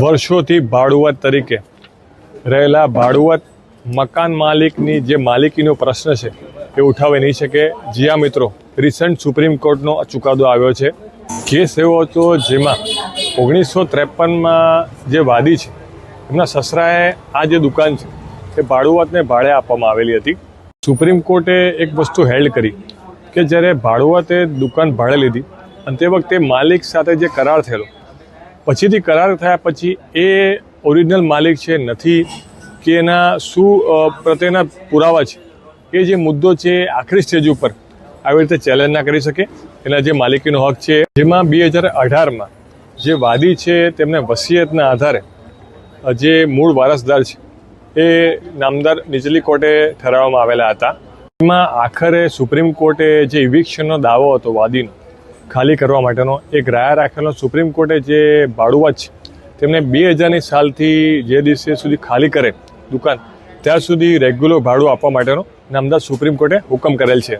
વર્ષોથી ભાડુઆત તરીકે રહેલા ભાડુઆત મકાન માલિકની જે માલિકીનો પ્રશ્ન છે એ ઉઠાવી નહીં શકે. જી હા મિત્રો, રિસન્ટ સુપ્રીમ કોર્ટનો ચુકાદો આવ્યો છે. કેસ એવો હતો જેમાં 1953માં જે વાદી છે એમના સસરાએ આ જે દુકાન છે એ ભાડુઆતને ભાડે આપવામાં આવેલી હતી. સુપ્રીમ કોર્ટે એક વસ્તુ હેલ્ડ કરી કે જ્યારે ભાડુઆતે દુકાન ભાડે લીધી અને તે વખતે માલિક સાથે જે કરાર થયેલો, પછીથી કરાર થયા પછી એ ઓરિજિનલ માલિક છે નથી કે એના શું પ્રત્યેના પુરાવા છે, એ જે મુદ્દો છે આખરી સ્ટેજ ઉપર આવી રીતે ચેલેન્જ ના કરી શકે. એના જે માલિકીનો હક છે, જેમાં 2018માં જે વાદી છે તેમને વસિયતના આધારે જે મૂળ વારસદાર છે એ નામદાર નીચલી કોર્ટે ઠરાવવામાં આવેલા હતા. એમાં આખરે સુપ્રીમ કોર્ટે જે ઇવિક્શનનો દાવો હતો વાદીનો ખાલી કરવા માટેનો એક રાય રાખેલો. સુપ્રીમ કોર્ટે જે ભાડુઆત છે તેમને 2000ની સાલથી જે દિવસે સુધી ખાલી કરે દુકાન ત્યાં સુધી રેગ્યુલર ભાડું આપવા માટેનો નામદાર સુપ્રીમ કોર્ટે હુકમ કરેલ છે.